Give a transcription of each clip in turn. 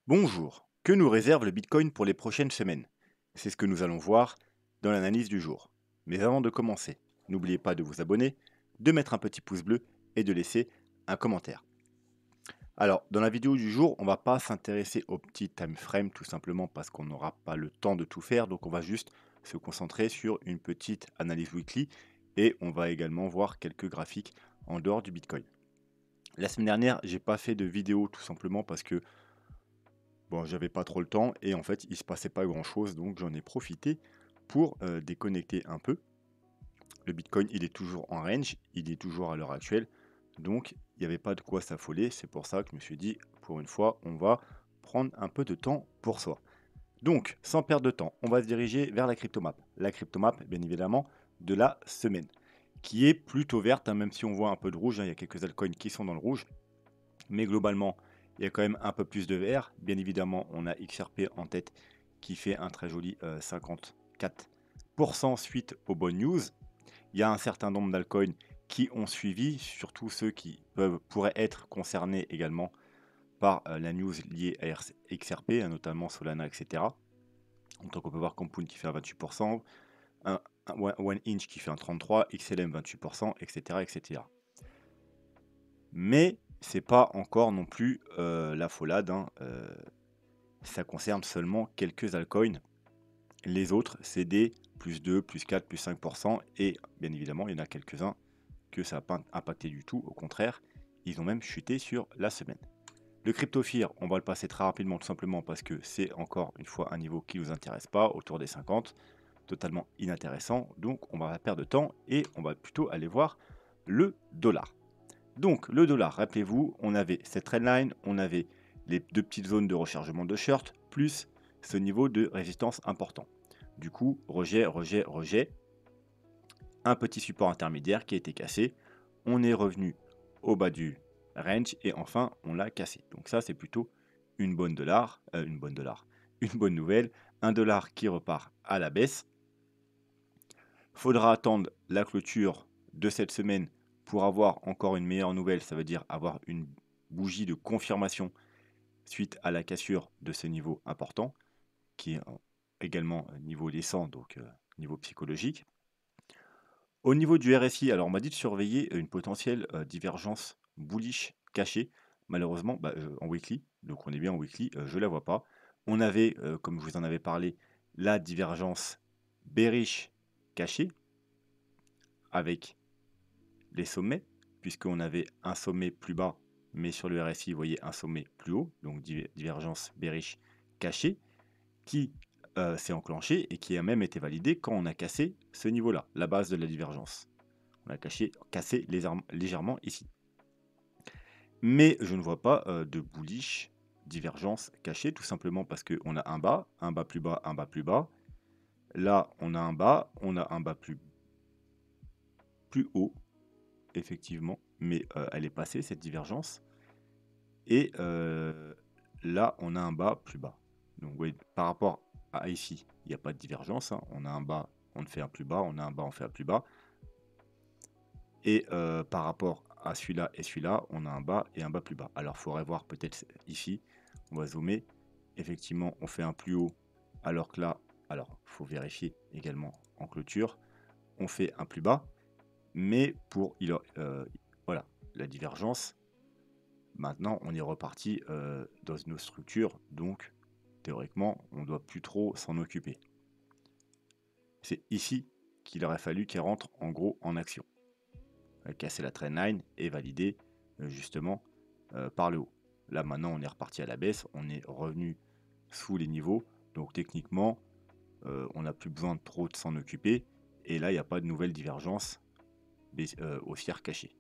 Bonjour, que nous réserve le Bitcoin pour les prochaines semaines? C'est ce que nous allons voir dans l'analyse du jour. Mais avant de commencer, n'oubliez pas de vous abonner, de mettre un petit pouce bleu et de laisser un commentaire. Alors, dans la vidéo du jour, on ne va pas s'intéresser au petit time frame tout simplement parce qu'on n'aura pas le temps de tout faire, donc on va juste se concentrer sur une petite analyse weekly et on va également voir quelques graphiques en dehors du Bitcoin. La semaine dernière, j'ai pas fait de vidéo tout simplement parce que bon, j'avais pas trop le temps et en fait, il se passait pas grand-chose, donc j'en ai profité pour déconnecter un peu. Le Bitcoin, il est toujours en range, il est toujours à l'heure actuelle, donc il n'y avait pas de quoi s'affoler. C'est pour ça que je me suis dit, pour une fois, on va prendre un peu de temps pour soi. Donc, sans perdre de temps, on va se diriger vers la cryptomap. La cryptomap, bien évidemment, de la semaine, qui est plutôt verte, hein, même si on voit un peu de rouge, hein, il y a quelques altcoins qui sont dans le rouge. Mais globalement, il y a quand même un peu plus de vert. Bien évidemment, on a XRP en tête qui fait un très joli 54% suite aux bonnes news. Il y a un certain nombre d'altcoins qui ont suivi, surtout ceux qui pourraient être concernés également par la news liée à XRP, notamment Solana, etc. Donc on peut voir Compound qui fait un 28%, un One Inch qui fait un 33%, XLM 28%, etc. etc. Mais c'est pas encore non plus la folade, hein, ça concerne seulement quelques altcoins. Les autres, c'est des plus 2, plus 4, plus 5%. Et bien évidemment, il y en a quelques-uns que ça n'a pas impacté du tout. Au contraire, ils ont même chuté sur la semaine. Le CryptoFear, on va le passer très rapidement, tout simplement parce que c'est encore une fois un niveau qui ne nous intéresse pas, autour des 50, totalement inintéressant. Donc on va pas perdre de temps et on va plutôt aller voir le dollar. Donc le dollar, rappelez-vous, on avait cette trendline, on avait les deux petites zones de rechargement de short, plus ce niveau de résistance important. Du coup, rejet, rejet, rejet, un petit support intermédiaire qui a été cassé, on est revenu au bas du range et enfin on l'a cassé. Donc ça c'est plutôt une bonne une bonne nouvelle, un dollar qui repart à la baisse. Faudra attendre la clôture de cette semaine pour avoir encore une meilleure nouvelle, ça veut dire avoir une bougie de confirmation suite à la cassure de ce niveau important, qui est également niveau descend, donc niveau psychologique. Au niveau du RSI, alors on m'a dit de surveiller une potentielle divergence bullish cachée. Malheureusement, en weekly, donc on est bien en weekly, je ne la vois pas. On avait, comme je vous en avais parlé, la divergence bearish cachée avec les sommets, puisqu'on avait un sommet plus bas, mais sur le RSI, vous voyez un sommet plus haut, donc divergence bearish cachée, qui s'est enclenchée et qui a même été validée quand on a cassé ce niveau-là, la base de la divergence. On a cassé légèrement ici. Mais je ne vois pas de bullish divergence cachée, tout simplement parce qu'on a un bas plus bas, un bas plus bas. Là, on a un bas plus haut, effectivement, mais elle est passée, cette divergence. Et là, on a un bas plus bas. Donc, vous voyez, par rapport à ici, il n'y a pas de divergence, hein. On a un bas, on fait un plus bas, on a un bas, on fait un plus bas. Et par rapport à celui-là et celui-là, on a un bas et un bas plus bas. Alors, il faudrait voir peut-être ici, on va zoomer. Effectivement, on fait un plus haut, alors que là, alors, il faut vérifier également en clôture, on fait un plus bas. Mais pour voilà, la divergence, maintenant, on est reparti dans nos structures, donc théoriquement, on ne doit plus trop s'en occuper. C'est ici qu'il aurait fallu qu'elle rentre en gros en action. Casser la trendline et valider justement par le haut. Là maintenant on est reparti à la baisse, on est revenu sous les niveaux, donc techniquement on n'a plus besoin de trop de s'en occuper, et là il n'y a pas de nouvelle divergence haussière cachée.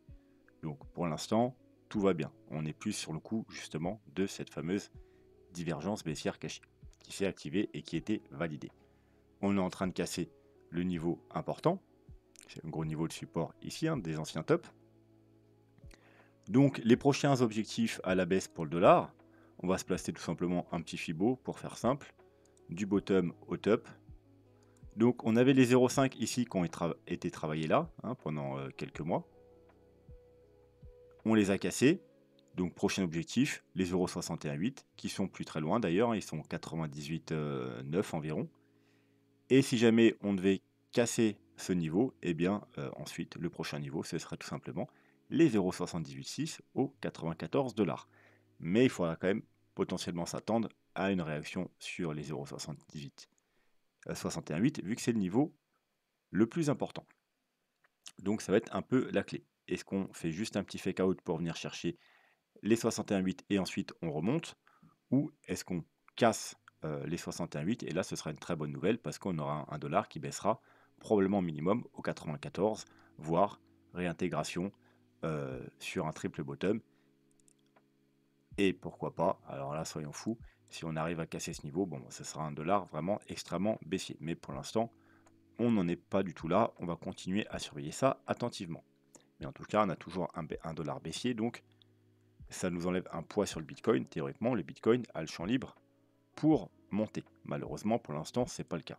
Donc pour l'instant tout va bien, on est plus sur le coup justement de cette fameuse divergence baissière cachée qui s'est activée et qui était validée. On est en train de casser le niveau important, c'est un gros niveau de support ici, hein, des anciens tops. Donc les prochains objectifs à la baisse pour le dollar, on va se placer tout simplement un petit Fibo pour faire simple, du bottom au top. Donc on avait les 0,5 ici qui ont été travaillés là, hein, pendant quelques mois. On les a cassés. Donc prochain objectif, les 0,61,8 qui sont plus très loin d'ailleurs, ils sont 98,9 environ. Et si jamais on devait casser ce niveau, eh bien ensuite le prochain niveau ce serait tout simplement les 0,78,6 aux 94 $. Mais il faudra quand même potentiellement s'attendre à une réaction sur les 0,78 61,8 vu que c'est le niveau le plus important. Donc ça va être un peu la clé. Est-ce qu'on fait juste un petit fake out pour venir chercher les 61,8 et ensuite on remonte, ou est-ce qu'on casse les 61,8 et là ce sera une très bonne nouvelle parce qu'on aura un dollar qui baissera probablement minimum au 94, voire réintégration sur un triple bottom. Et pourquoi pas, alors là soyons fous, si on arrive à casser ce niveau, bon, ce sera un dollar vraiment extrêmement baissier. Mais pour l'instant, on n'en est pas du tout là, on va continuer à surveiller ça attentivement. Mais en tout cas, on a toujours un dollar baissier, donc ça nous enlève un poids sur le Bitcoin. Théoriquement, le Bitcoin a le champ libre pour monter. Malheureusement, pour l'instant, ce n'est pas le cas.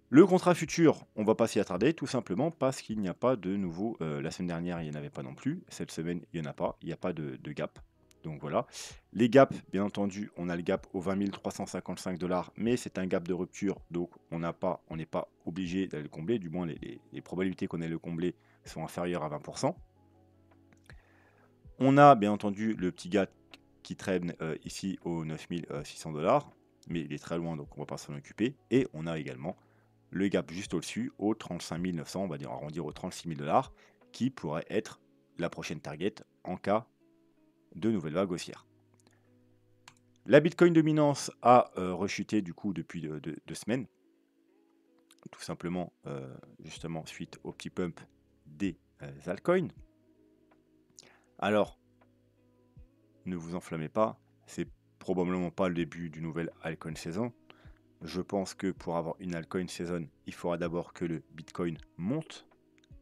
Le contrat futur, on ne va pas s'y attarder, tout simplement parce qu'il n'y a pas de nouveau. La semaine dernière, il n'y en avait pas non plus. Cette semaine, il n'y en a pas. Il n'y a pas de gap. Donc voilà. Les gaps, bien entendu, on a le gap aux 20 355 $, mais c'est un gap de rupture, donc on n'est pas obligé d'aller le combler. Du moins, les probabilités qu'on ait le combler sont inférieures à 20%. On a bien entendu le petit gap qui traîne ici aux 9 600 $, mais il est très loin, donc on ne va pas s'en occuper. Et on a également le gap juste au-dessus, aux 35 900, on va dire arrondir aux 36 000 $, qui pourrait être la prochaine target en cas de nouvelle vague haussière. La Bitcoin dominance a rechuté du coup depuis 2 semaines, tout simplement justement suite au petit pump des altcoins. Alors, ne vous enflammez pas, c'est probablement pas le début d'une nouvelle altcoin saison. Je pense que pour avoir une altcoin saison, il faudra d'abord que le Bitcoin monte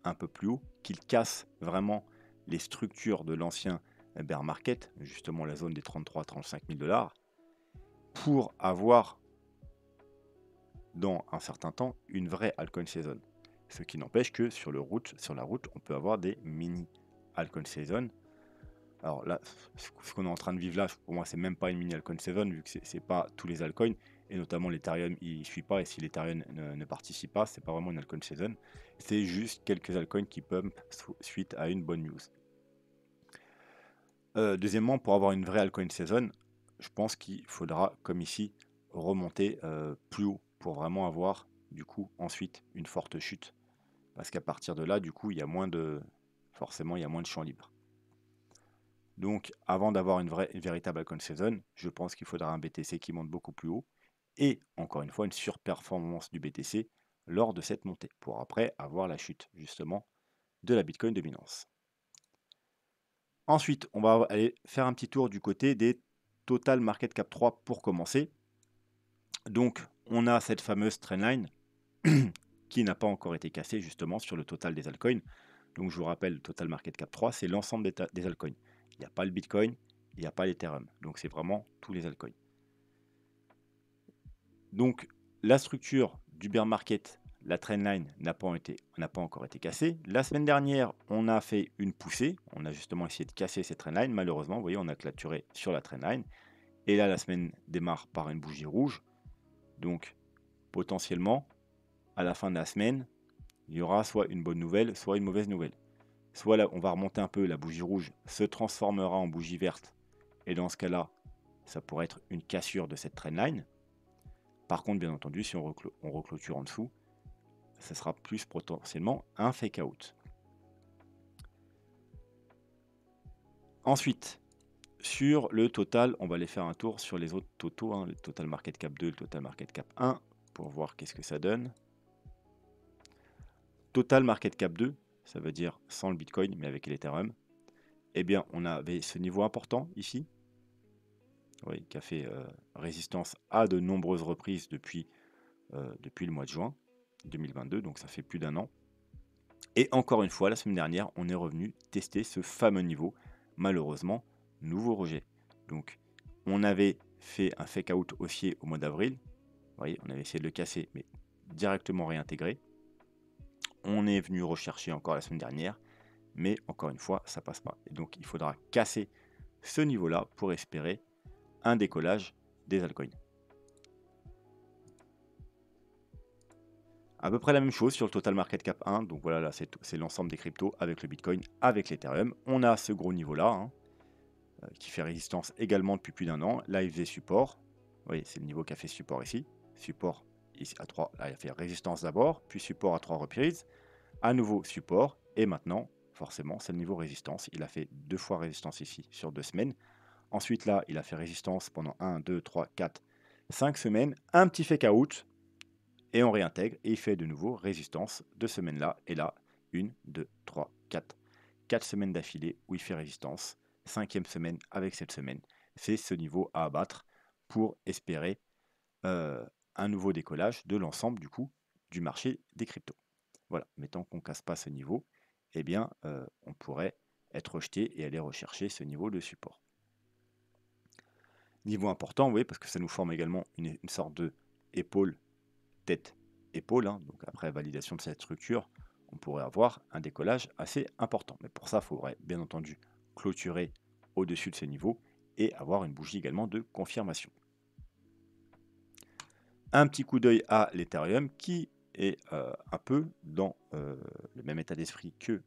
un peu plus haut, qu'il casse vraiment les structures de l'ancien bear market, justement la zone des 33-35 000 $, pour avoir dans un certain temps une vraie altcoin saison. Ce qui n'empêche que sur la route, on peut avoir des mini altcoin saison. Alors là, ce qu'on est en train de vivre là, pour moi, c'est même pas une mini altcoin saison, vu que c'est pas tous les altcoins, et notamment l'Ethereum, il ne suit pas, et si l'Ethereum ne participe pas, c'est pas vraiment une altcoin saison, c'est juste quelques altcoins qui pump suite à une bonne news. Deuxièmement, pour avoir une vraie altcoin saison, je pense qu'il faudra, comme ici, remonter plus haut pour vraiment avoir, du coup, ensuite, une forte chute. Parce qu'à partir de là, du coup, forcément, il y a moins de champ libre. Donc, avant d'avoir une véritable altcoin saison, je pense qu'il faudra un BTC qui monte beaucoup plus haut. Et, encore une fois, une surperformance du BTC lors de cette montée. Pour après avoir la chute, justement, de la Bitcoin dominance. Ensuite, on va aller faire un petit tour du côté des Total Market Cap 3 pour commencer. Donc, on a cette fameuse trendline qui n'a pas encore été cassée justement sur le total des altcoins. Donc, je vous rappelle, le Total Market Cap 3, c'est l'ensemble des altcoins. Il n'y a pas le Bitcoin, il n'y a pas l'Ethereum. Donc, c'est vraiment tous les altcoins. Donc, la structure du bear market, la trendline n'a pas encore été cassée. La semaine dernière, on a fait une poussée. On a justement essayé de casser cette trendline. Malheureusement, vous voyez, on a clôturé sur la trendline. Et là, la semaine démarre par une bougie rouge. Donc, potentiellement, à la fin de la semaine, il y aura soit une bonne nouvelle, soit une mauvaise nouvelle. Soit là, on va remonter un peu, la bougie rouge se transformera en bougie verte. Et dans ce cas-là, ça pourrait être une cassure de cette trendline. Par contre, bien entendu, si on reclôture en dessous, ça sera plus potentiellement un fake out. Ensuite, sur le total, on va aller faire un tour sur les autres totaux, le Total Market Cap 2 et le Total Market Cap 1, pour voir qu'est-ce que ça donne. Total Market Cap 2, ça veut dire sans le Bitcoin, mais avec l'Ethereum. Eh bien, on avait ce niveau important ici, oui, qui a fait résistance à de nombreuses reprises depuis le mois de juin 2022, donc ça fait plus d'1 an. Et encore une fois, la semaine dernière, on est revenu tester ce fameux niveau. Malheureusement, nouveau rejet. Donc, on avait fait un fake out haussier au mois d'avril. Vous voyez, on avait essayé de le casser, mais directement réintégré. On est venu rechercher encore la semaine dernière, mais encore une fois, ça passe pas. Et donc, il faudra casser ce niveau-là pour espérer un décollage des altcoins. À peu près la même chose sur le total market cap 1. Donc voilà, là, c'est l'ensemble des cryptos avec le Bitcoin, avec l'Ethereum. On a ce gros niveau-là, hein, qui fait résistance également depuis plus d'un an. Là, il faisait support. Vous voyez, c'est le niveau qui a fait support ici. Support ici à 3. Là, il a fait résistance d'abord, puis support à 3 reprises. À nouveau support. Et maintenant, forcément, c'est le niveau résistance. Il a fait 2 fois résistance ici sur 2 semaines. Ensuite, là, il a fait résistance pendant 1, 2, 3, 4, 5 semaines. Un petit fake out. Et on réintègre et il fait de nouveau résistance 2 semaines là. Et là, 1, 2, 3, 4. 4 semaines d'affilée où il fait résistance. 5e semaine avec cette semaine. C'est ce niveau à abattre pour espérer un nouveau décollage de l'ensemble du coup du marché des cryptos. Voilà, mais tant qu'on ne casse pas ce niveau, eh bien, on pourrait être rejeté et aller rechercher ce niveau de support. Niveau important, oui, parce que ça nous forme également une sorte de épaule tête épaule, hein. Donc après validation de cette structure, on pourrait avoir un décollage assez important. Mais pour ça, il faudrait bien entendu clôturer au-dessus de ce niveau et avoir une bougie également de confirmation. Un petit coup d'œil à l'Ethereum qui est un peu dans le même état d'esprit que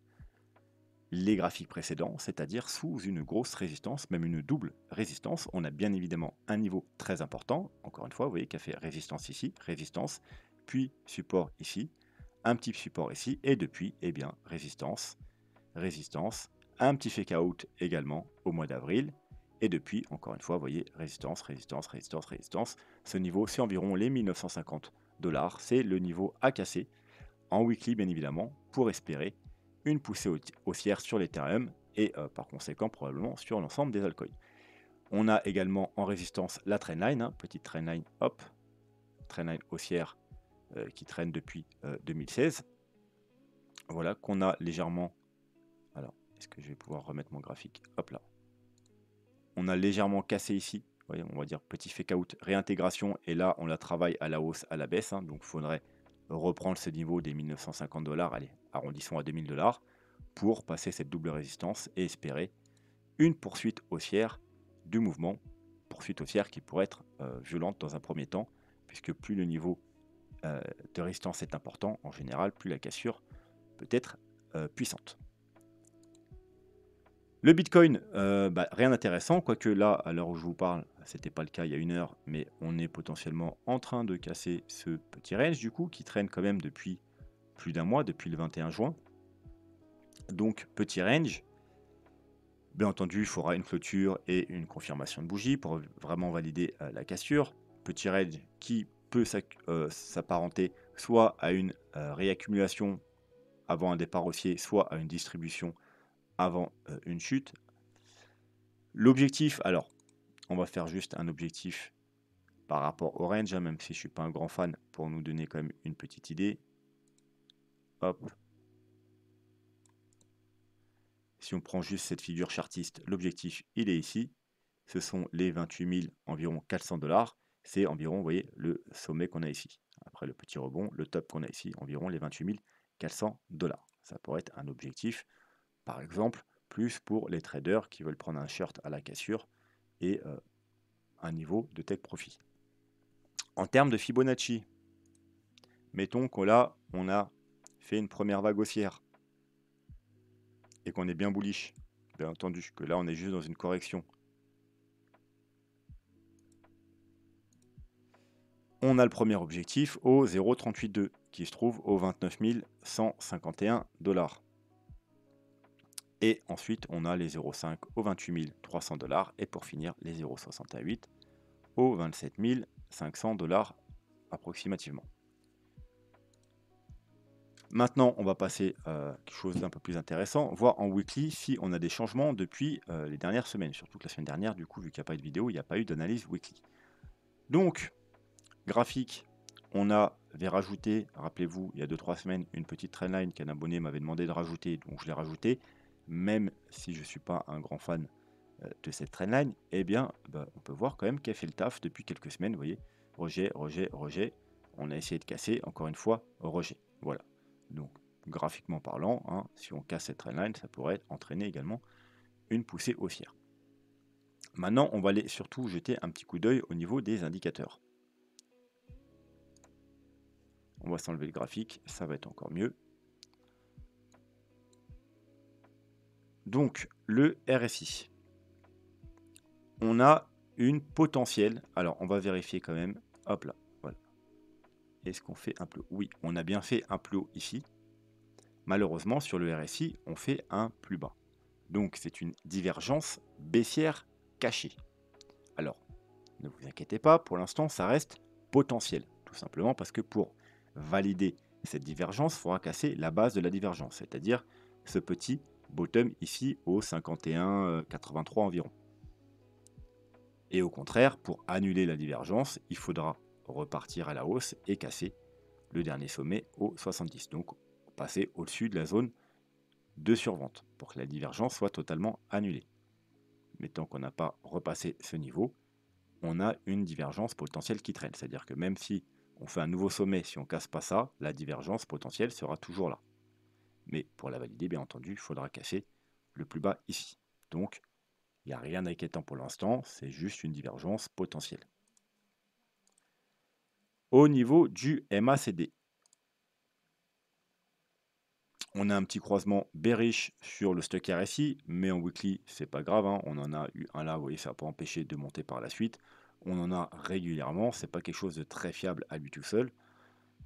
les graphiques précédents, c'est-à-dire sous une grosse résistance, même une double résistance. On a bien évidemment un niveau très important, encore une fois, vous voyez qu'il a fait résistance ici, résistance, puis support ici, un petit support ici, et depuis, eh bien, résistance, résistance, un petit fake out également au mois d'avril, et depuis, encore une fois, vous voyez, résistance, résistance, résistance, résistance. Ce niveau, c'est environ les 1950 $, c'est le niveau à casser, en weekly bien évidemment, pour espérer une poussée haussière sur l'Ethereum et par conséquent probablement sur l'ensemble des altcoins. On a également en résistance la trendline, hein, petite trendline, hop, trendline haussière qui traîne depuis 2016. Voilà, qu'on a légèrement... Alors, est-ce que je vais pouvoir remettre mon graphique? Hop là. On a légèrement cassé ici, voyez, on va dire petit fake out, réintégration, et là on la travaille à la hausse, à la baisse, hein, donc il faudrait reprendre ce niveau des 1950 $, allez, arrondissons à 2000 $, pour passer cette double résistance et espérer une poursuite haussière du mouvement, poursuite haussière qui pourrait être violente dans un premier temps, puisque plus le niveau de résistance est important, en général, plus la cassure peut être puissante. Le Bitcoin, rien d'intéressant, quoique là, à l'heure où je vous parle, c'était pas le cas il y a 1 heure, mais on est potentiellement en train de casser ce petit range du coup, qui traîne quand même depuis plus d'un mois, depuis le 21 juin. Donc petit range. Bien entendu, il faudra une clôture et une confirmation de bougie pour vraiment valider la cassure. Petit range qui peut s'apparenter soit à une réaccumulation avant un départ haussier, soit à une distribution avant une chute. L'objectif, alors, on va faire juste un objectif par rapport au range, hein, même si je ne suis pas un grand fan, pour nous donner quand même une petite idée. Hop. Si on prend juste cette figure chartiste, l'objectif, il est ici. Ce sont les 28 000, environ 400 $. C'est environ, vous voyez, le sommet qu'on a ici. Après le petit rebond, le top qu'on a ici, environ les 28 400 $. Ça pourrait être un objectif, par exemple, plus pour les traders qui veulent prendre un short à la cassure et un niveau de take profit. En termes de Fibonacci, mettons que là, on a fait une première vague haussière et qu'on est bien bullish. Bien entendu que là, on est juste dans une correction. On a le premier objectif au 0,382 qui se trouve au 29 151 $. Et ensuite, on a les 0,5 au 28 300 $. Et pour finir, les 0,68 au 27 500 $ approximativement. Maintenant, on va passer à quelque chose d'un peu plus intéressant, voir en weekly si on a des changements depuis les dernières semaines. Surtout que la semaine dernière, du coup, vu qu'il n'y a pas eu de vidéo, il n'y a pas eu d'analyse weekly. Donc, graphique, on avait rajouté, rappelez-vous, il y a 2-3 semaines, une petite trendline qu'un abonné m'avait demandé de rajouter, donc je l'ai rajouté, même si je ne suis pas un grand fan de cette trendline, eh bien, on peut voir quand même qu'elle fait le taf depuis quelques semaines, vous voyez, rejet, rejet, rejet, on a essayé de casser, encore une fois, rejet, voilà. Donc, graphiquement parlant, hein, si on casse cette trendline, ça pourrait entraîner également une poussée haussière. Maintenant, on va aller surtout jeter un petit coup d'œil au niveau des indicateurs. On va s'enlever le graphique, ça va être encore mieux. Donc, le RSI. On a une potentielle. Alors, on va vérifier quand même. Hop là, voilà. Est-ce qu'on fait un plus haut? Oui, on a bien fait un plus haut ici. Malheureusement, sur le RSI, on fait un plus bas. Donc, c'est une divergence baissière cachée. Alors, ne vous inquiétez pas, pour l'instant, ça reste potentiel. Tout simplement parce que pour valider cette divergence, il faudra casser la base de la divergence, c'est-à-dire ce petit bottom ici au 51,83 environ. Et au contraire, pour annuler la divergence, il faudra repartir à la hausse et casser le dernier sommet au 70. Donc passer au-dessus de la zone de survente pour que la divergence soit totalement annulée. Mais tant qu'on n'a pas repassé ce niveau, on a une divergence potentielle qui traîne. C'est-à-dire que même si on fait un nouveau sommet, si on ne casse pas ça, la divergence potentielle sera toujours là. Mais pour la valider, bien entendu, il faudra casser le plus bas ici. Donc, il n'y a rien d'inquiétant pour l'instant, c'est juste une divergence potentielle. Au niveau du MACD, on a un petit croisement bearish sur le stock RSI, mais en weekly, c'est pas grave, hein. On en a eu un là, vous voyez, ça n'a pas empêché de monter par la suite. On en a régulièrement, c'est pas quelque chose de très fiable à lui tout seul.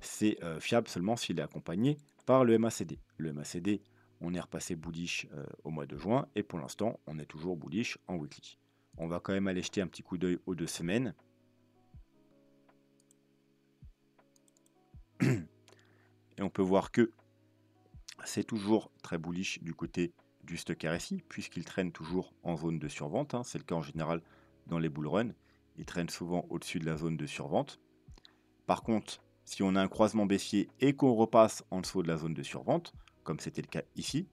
C'est fiable seulement s'il est accompagné par le MACD. Le MACD, on est repassé bullish au mois de juin, et pour l'instant, on est toujours bullish en weekly. On va quand même aller jeter un petit coup d'œil aux 2 semaines. Et on peut voir que c'est toujours très bullish du côté du stock RSI, puisqu'il traîne toujours en zone de survente, hein. C'est le cas en général dans les bull runs. Il traîne souvent au-dessus de la zone de survente. Par contre, si on a un croisement baissier et qu'on repasse en dessous de la zone de survente, comme c'était le cas ici,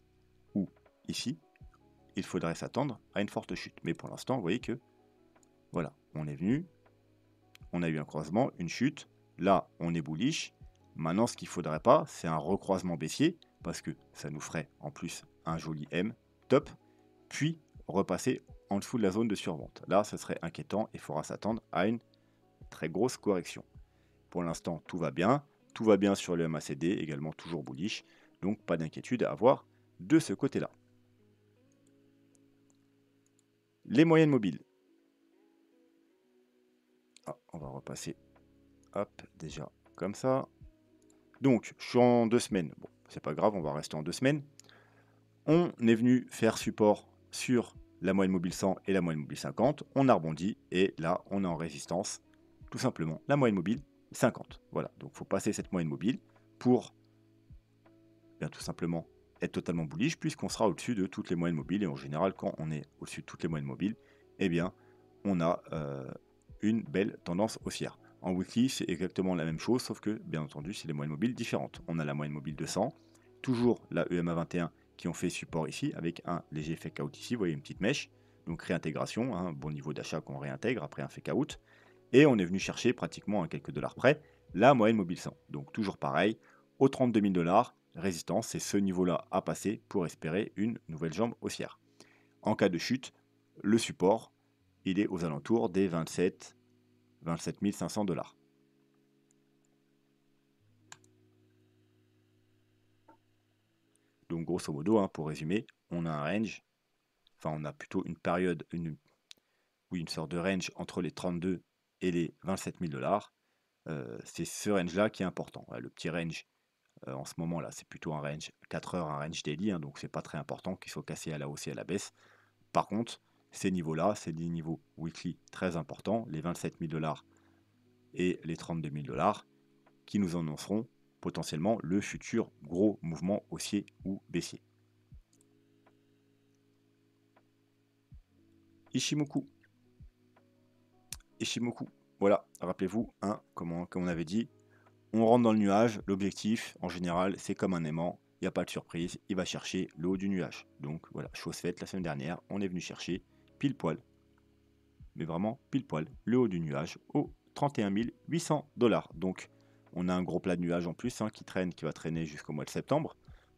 ou ici, il faudrait s'attendre à une forte chute. Mais pour l'instant, vous voyez que, voilà, on est venu, on a eu un croisement, une chute, là, on est bullish. Maintenant, ce qu'il ne faudrait pas, c'est un recroisement baissier, parce que ça nous ferait en plus un joli M, top, puis repasser en dessous de la zone de survente. Là, ce serait inquiétant et il faudra s'attendre à une très grosse correction. Pour l'instant, tout va bien sur le MACD, également toujours bullish, donc pas d'inquiétude à avoir de ce côté-là. Les moyennes mobiles. Ah, on va repasser, hop, déjà comme ça. Donc, je suis en 2 semaines. Bon, c'est pas grave, on va rester en 2 semaines. On est venu faire support sur la moyenne mobile 100 et la moyenne mobile 50. On a rebondi et là, on est en résistance. Tout simplement, la moyenne mobile 50. Voilà, donc il faut passer cette moyenne mobile pour bien tout simplement être totalement bullish, puisqu'on sera au-dessus de toutes les moyennes mobiles. Et en général, quand on est au-dessus de toutes les moyennes mobiles, eh bien, on a une belle tendance haussière. En weekly, c'est exactement la même chose, sauf que, bien entendu, c'est les moyennes mobiles différentes. On a la moyenne mobile de 100, toujours la EMA 21 qui ont fait support ici, avec un léger fake out ici, vous voyez une petite mèche, donc réintégration, un bon niveau d'achat qu'on réintègre après un fake out. Et on est venu chercher pratiquement à quelques dollars près la moyenne mobile 100. Donc toujours pareil, aux 32 000 $, résistance, c'est ce niveau-là à passer pour espérer une nouvelle jambe haussière. En cas de chute, le support, il est aux alentours des 27 500 $. Donc grosso modo, hein, pour résumer, on a un range, enfin on a plutôt une période, une sorte de range entre les 32 et les 27 000 $. C'est ce range-là qui est important. Le petit range en ce moment là, c'est plutôt un range 4 heures, un range daily, hein, donc c'est pas très important qu'il soit cassé à la hausse et à la baisse. Par contre, ces niveaux-là, c'est des niveaux weekly très importants, les 27 000 $ et les 32 000 $, qui nous annonceront potentiellement le futur gros mouvement haussier ou baissier. Ishimoku. Ishimoku. Voilà, rappelez-vous, hein, comme on avait dit, on rentre dans le nuage, l'objectif, en général, c'est comme un aimant, il n'y a pas de surprise, il va chercher le haut du nuage. Donc voilà, chose faite, la semaine dernière, on est venu chercher pile poil, mais vraiment pile poil, le haut du nuage au 31 800 $. Donc on a un gros plat de nuages en plus, hein, qui va traîner jusqu'au mois de septembre.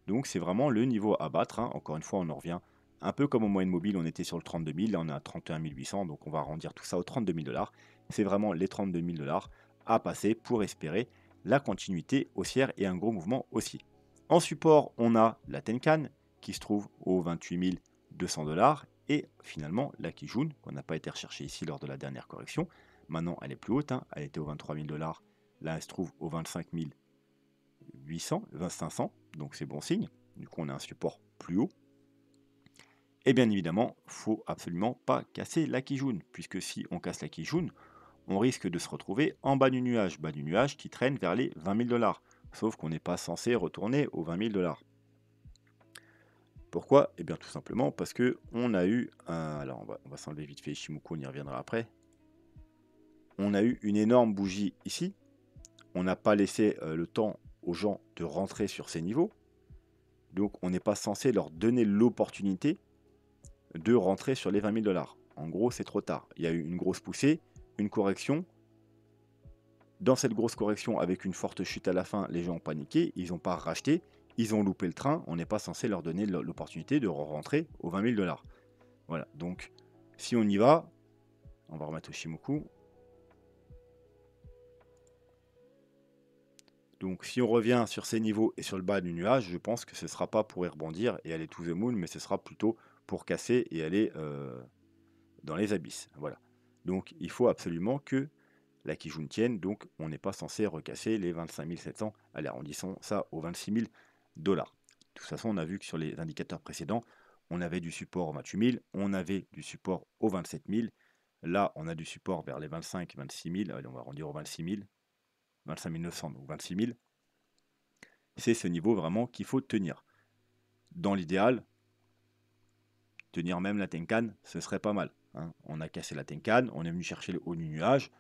Donc c'est vraiment le niveau à battre, hein. Encore une fois, on en revient un peu comme au moyenne mobile, on était sur le 32 000, là on est à 31 800, donc on va arrondir tout ça aux 32 000 $. C'est vraiment les 32 000 $ à passer pour espérer la continuité haussière et un gros mouvement haussier. En support, on a la Tenkan qui se trouve aux 28 200 $ et finalement la Kijun, qu'on n'a pas été recherchée ici lors de la dernière correction. Maintenant, elle est plus haute, hein. Elle était aux 23 000 $. Là, elle se trouve aux 25 800, 500, donc c'est bon signe. Du coup, on a un support plus haut. Et bien évidemment, il ne faut absolument pas casser la Kijun, puisque si on casse la Kijun, on risque de se retrouver en bas du nuage qui traîne vers les 20 000 $. Sauf qu'on n'est pas censé retourner aux 20 000 $. Pourquoi? Eh bien tout simplement parce que on a eu un... Alors on va s'enlever vite fait Ishimoku, on y reviendra après. On a eu une énorme bougie ici. On n'a pas laissé le temps aux gens de rentrer sur ces niveaux. Donc on n'est pas censé leur donner l'opportunité de rentrer sur les 20 000 $. En gros, c'est trop tard. Il y a eu une grosse poussée, une correction. Dans cette grosse correction, avec une forte chute à la fin, les gens ont paniqué, ils n'ont pas racheté, ils ont loupé le train. On n'est pas censé leur donner l'opportunité de rentrer aux 20 000 $. Voilà, donc si on y va, on va remettre Ishimoku. Donc si on revient sur ces niveaux et sur le bas du nuage, je pense que ce ne sera pas pour y rebondir et aller to the moon, mais ce sera plutôt pour casser et aller dans les abysses. Voilà. Donc il faut absolument que la Kijun tienne, donc on n'est pas censé recasser les 25 700. Allez, arrondissons ça aux 26 000 $. De toute façon, on a vu que sur les indicateurs précédents, on avait du support aux 28 000, on avait du support aux 27 000. Là, on a du support vers les 25 26 000. Allez, on va arrondir aux 26 000. 25 900, donc 26 000. C'est ce niveau vraiment qu'il faut tenir. Dans l'idéal, tenir même la Tenkan, ce serait pas mal, hein. On a cassé la Tenkan, on est venu chercher le haut du nuage,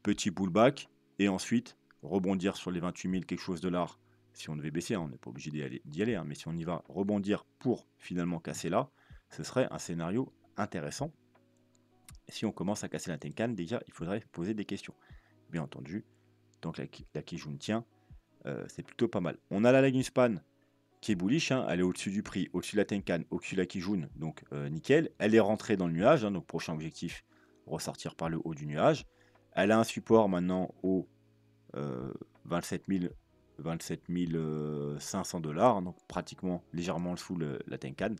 petit pullback, et ensuite rebondir sur les 28 000 quelque chose de l'art. Si on devait baisser, hein, on n'est pas obligé d'y aller, hein, mais si on y va, rebondir pour finalement casser là, ce serait un scénario intéressant. Si on commence à casser la Tenkan, déjà, il faudrait poser des questions. Bien entendu, donc la Kijun tient, c'est plutôt pas mal. On a la lag span qui est bullish, hein, elle est au-dessus du prix, au-dessus de la Tenkan, au-dessus de la Kijun, donc nickel. Elle est rentrée dans le nuage, hein, donc prochain objectif, ressortir par le haut du nuage. Elle a un support maintenant au 27 500 $, donc pratiquement légèrement sous la Tenkan.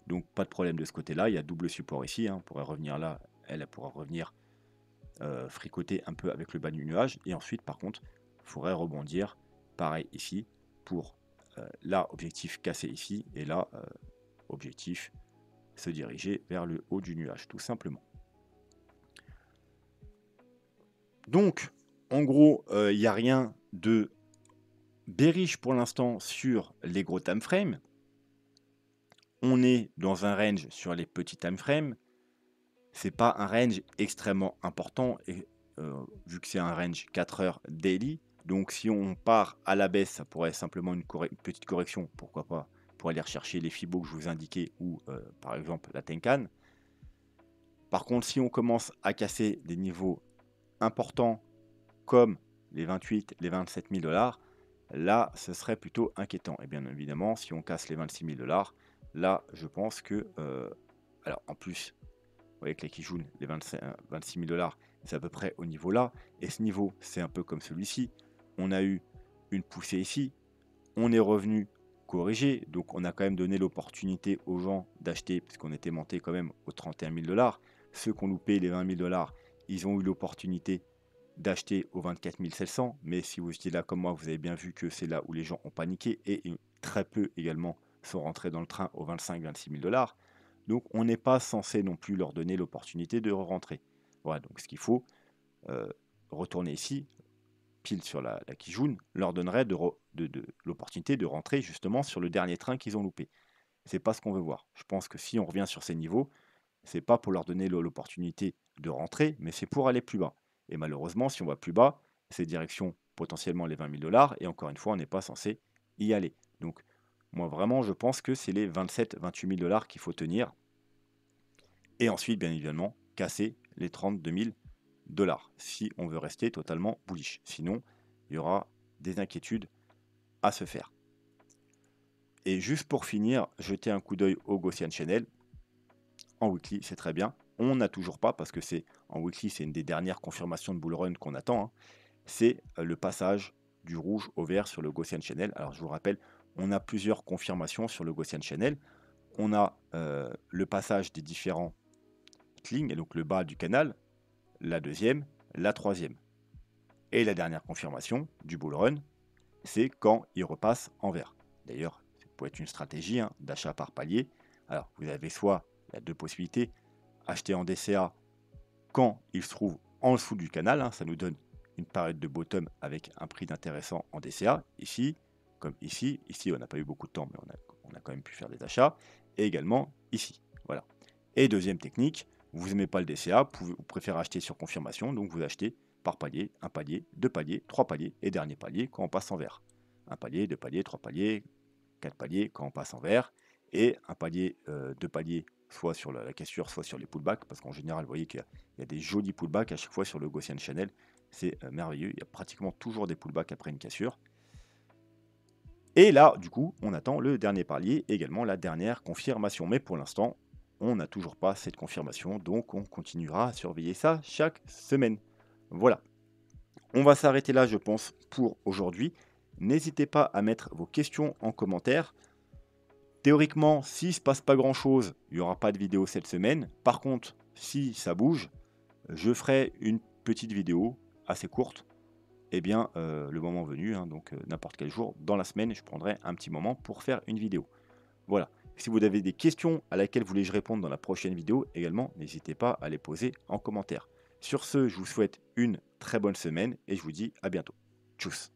Donc pas de problème de ce côté-là, il y a double support ici, hein, on pourrait revenir là, elle pourra revenir fricoter un peu avec le bas du nuage. Et ensuite, par contre, il faudrait rebondir, pareil ici, pour là, objectif cassé ici, et là, objectif se diriger vers le haut du nuage, tout simplement. Donc, en gros, il n'y a rien de bearish pour l'instant sur les gros time frames. On est dans un range sur les petits time frames. C'est pas un range extrêmement important, et, vu que c'est un range 4 heures daily. Donc si on part à la baisse, ça pourrait être simplement une petite correction, pourquoi pas, pour aller rechercher les Fibos que je vous indiquais, ou par exemple la Tenkan. Par contre, si on commence à casser des niveaux importants comme les 28, les 27 000 $, là, ce serait plutôt inquiétant. Et bien évidemment, si on casse les 26 000 $, là, je pense que... alors, en plus, vous voyez que les Kijun, les 26 000 $, c'est à peu près au niveau là. Et ce niveau, c'est un peu comme celui-ci. On a eu une poussée ici. On est revenu corrigé. Donc, on a quand même donné l'opportunité aux gens d'acheter, puisqu'on était monté quand même aux 31 000 $. Ceux qui ont loupé les 20 000 $, ils ont eu l'opportunité d'acheter aux 24 700. Mais si vous étiez là comme moi, vous avez bien vu que c'est là où les gens ont paniqué. Et très peu également sont rentrés dans le train aux 25-26 000 $. Donc on n'est pas censé non plus leur donner l'opportunité de rentrer. Voilà, donc ce qu'il faut, retourner ici, pile sur la Kijun, leur donnerait l'opportunité de rentrer justement sur le dernier train qu'ils ont loupé. C'est pas ce qu'on veut voir. Je pense que si on revient sur ces niveaux, c'est pas pour leur donner l'opportunité de rentrer, mais c'est pour aller plus bas. Et malheureusement, si on va plus bas, c'est direction potentiellement les 20 000 $, et encore une fois, on n'est pas censé y aller. Donc moi vraiment, je pense que c'est les 27-28 000 $ qu'il faut tenir. Et ensuite, bien évidemment, casser les 32 000 $ si on veut rester totalement bullish. Sinon, il y aura des inquiétudes à se faire. Et juste pour finir, jetez un coup d'œil au Gaussian Channel. En weekly, c'est très bien. On n'a toujours pas, parce que c'est en weekly, c'est une des dernières confirmations de bull run qu'on attend, hein. C'est le passage du rouge au vert sur le Gaussian Channel. Alors je vous rappelle, on a plusieurs confirmations sur le Gaussian Channel. On a le passage des différents lignes, et donc le bas du canal, la deuxième, la troisième. Et la dernière confirmation du bull run, c'est quand il repasse en vert. D'ailleurs, ça peut être une stratégie, hein, d'achat par palier. Alors, vous avez soit, il y a deux possibilités, acheter en DCA quand il se trouve en dessous du canal, hein, ça nous donne une période de bottom avec un prix d'intéressant en DCA. Ici, comme ici, on n'a pas eu beaucoup de temps, mais on a quand même pu faire des achats. Et également ici, voilà. Et deuxième technique, vous n'aimez pas le DCA, vous préférez acheter sur confirmation, donc vous achetez par palier, un palier, deux paliers, trois paliers et dernier palier quand on passe en vert. Un palier, deux paliers, trois paliers, quatre paliers quand on passe en vert, et un palier, deux paliers, soit sur la cassure, soit sur les pullbacks, parce qu'en général, vous voyez qu'il y a des jolis pullbacks à chaque fois sur le Gaussian Channel, c'est merveilleux, il y a pratiquement toujours des pullbacks après une cassure. Et là, du coup, on attend le dernier palier, également la dernière confirmation, mais pour l'instant, on n'a toujours pas cette confirmation, donc on continuera à surveiller ça chaque semaine. Voilà. On va s'arrêter là, je pense, pour aujourd'hui. N'hésitez pas à mettre vos questions en commentaire. Théoriquement, s'il ne se passe pas grand-chose, il n'y aura pas de vidéo cette semaine. Par contre, si ça bouge, je ferai une petite vidéo assez courte. Eh bien, le moment venu, hein, donc n'importe quel jour, dans la semaine, je prendrai un petit moment pour faire une vidéo. Voilà. Si vous avez des questions à laquelle vous voulez que je réponde dans la prochaine vidéo, également, n'hésitez pas à les poser en commentaire. Sur ce, je vous souhaite une très bonne semaine et je vous dis à bientôt. Tchuss!